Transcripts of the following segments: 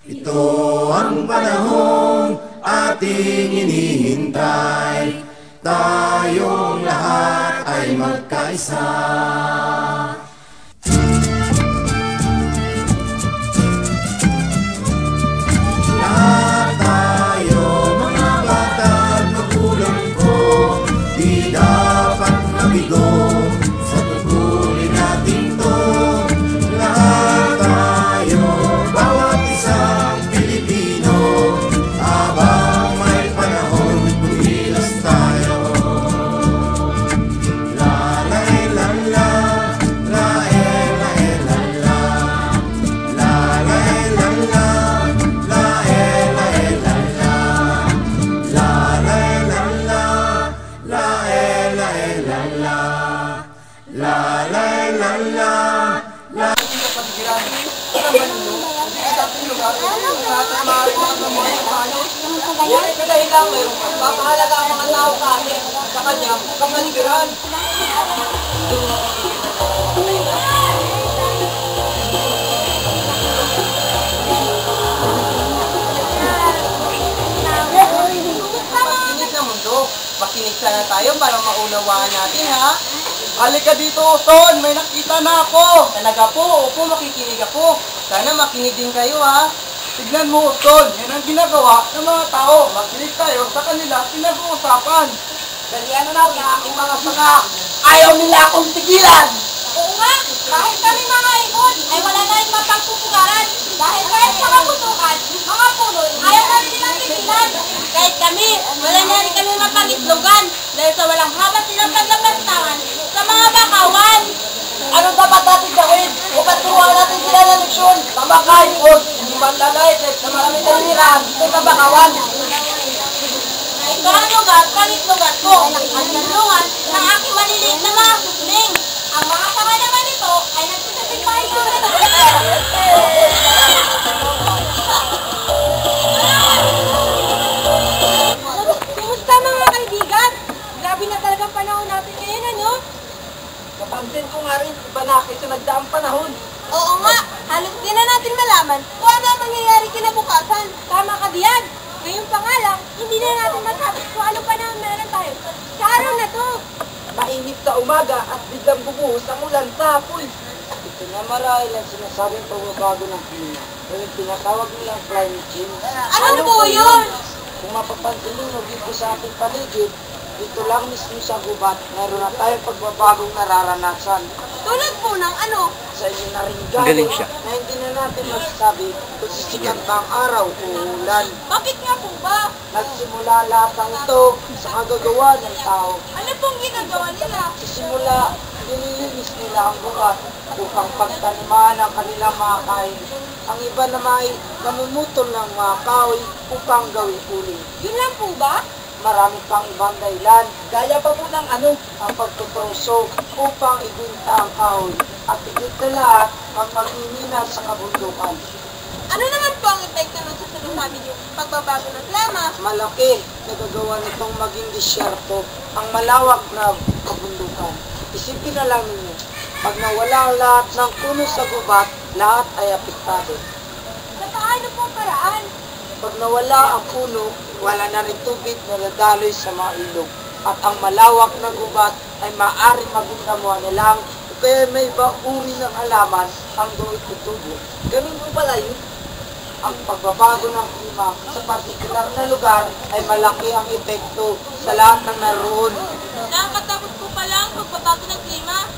Ito ang panahong ating hinihintay, tayong lahat ay magkaisa. Lahat tayo, mga bata at magulang ko, di dapat mabigo sa tungkulin natin to. Lahat tayo, bawat isang Pilipino, habang may panahon, kumilos tayo. La la la la, la la la la, la la la la, la la la la, la la la la, la la la la, la la la la. Dahil lang mayroong pagpapahalaga ang mga tao kasi sa kanyang kapaligiran. Makinig na mundo. Makinig sana tayo para maunawaan natin, ha? Halika dito, Ton! May nakita na ako! Talaga po? Opo, makikinig ako. Sana makinig din kayo, ha? Tignan mo, Ton! Yan ang ginagawa ng mga tao. Makinig tayo sa kanila pinag-uusapan. Dalian na natin ang aking mga sanga. Ayaw nila akong tigilan! Oo nga, kahit kami mga ibon ay wala na rin mapagpupugaran. Dahil kahit sa kaputukan, mga puno, ayaw na rin nilang tigilan. Kahit kami, wala na rin kami mapangitlogan. Dahil sa walang habat nilang paglapastangan sa mga bakawan. Anong dapat natin gawin? Upang turuan natin sila ng leksyon. Mamakain o hindi mandalay kahit sa maraming taliraan sa kabakawan. Ito ang lugar, pangitlogan ko. Ang ganungan ng aking maliliit na mga kuling. Ang mga tanga naman nito ay nagsisabing mahiguran. Kumusta mga kaibigan? Grabe na talagang panahon natin ngayon, ano? Napansin ko nga rin, iba na kaysa nagdaang panahon. Oo nga, halos di na natin malaman kung ano ang mangyayari kinabukasan. Tama ka diyan. Ngayon pa nga lang, hindi na natin masabi kung ano pa naman meron tayo sa araw na to. Mainit sa umaga at biglang bubuhos ang ulan sa hapon. Ito na marahil ang sinasabing pagbabago ng klima. Yung tinatawag nilang climate change. Ano po yun? Kung mapapansin nyo dito sa ating paligid, dito lang mismo sa gubat, meron na tayong pagbabagong nararanasan. Tulad po ng ano? Sa inyo na rin galing na hindi na natin masasabi kung sisikat ba ang araw o ulan. Bakit nga po ba? Nagsimula lahat ng ito sa kagagawa ng tao. Ano pong ginagawa nila? Sa simula, nililinis nila ang bukat upang pagtaniman ang kanilang mga kain. Ang iba na may namumutol ng mga kahoy upang gawin uling. Yun lang po ba? Marami pang ibang dahilan. Gaya pa po ng ang pagtutroso upang ibinta ang kahoy. At higit na lahat, ang pag-imina sa kabundukan. Ano naman po ang epekto ng susunod namin yung pagbabago ng klima? Malaki nagagawa nitong maging disyerto ang malawak na kabundukan. Isipin na lang ninyo, pag nawala ang lahat ng puno sa gubat, lahat ay apektado. Sa paano pong paraan? Pag nawala ang puno, wala na rin tubig na nadaloy sa mga ilog. At ang malawak na gubat ay maaaring maging kamuha nilang kaya may iba uri ng halaman ang doon tutubo. Ganun po pala yun. Ang pagbabago ng klima sa partikular na lugar ay malaki ang epekto sa lahat ng naroon. Nakakatakot po pala ang pagbabago ng klima.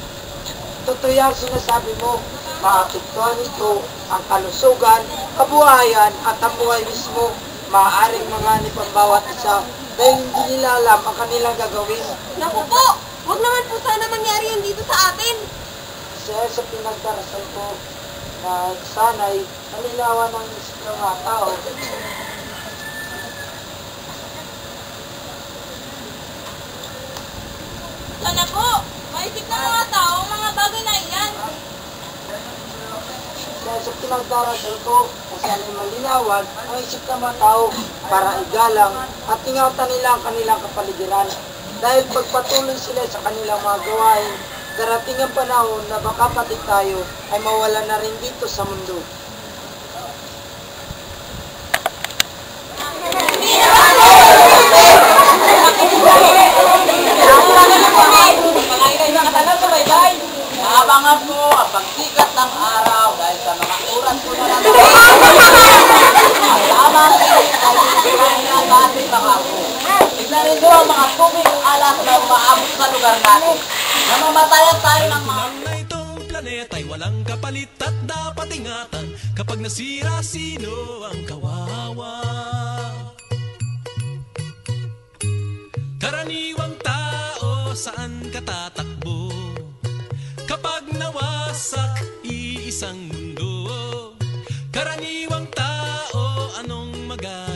Totoo yung sinasabi mo, maapektuhan ito ang kalusugan, kabuhayan at ang buhay mismo. Maaaring manganib ang bawat isa dahil hindi nila alam ang kanilang gagawin. Naku po! Huwag naman po sana mangyari yun dito sa atin. Kasi sa pinagdarasal ko na sana'y nalilawan ng isip ng mga tao. Sana po! Maisip ng mga tao ang mga bagay na iyan. Dahil sa pinagdarasal ko na sana'y malinawan ang isip ng mga tao para igalang at ingatan nila ang kanilang kapaligiran. Dahil pagpatuloy sila sa kanilang mga gawain, darating ang panahon na baka pati tayo ay mawala na rin dito sa mundo. lugar natin. Namamatayan tayo ng mga Na itong planeta'y walang kapalit at dapat ingatan. Kapag nasira, sino ang kawawa? Karaniwang tao, saan ka tatakbo? Kapag nawasak iisang mundo, karaniwang tao, anong magagawa?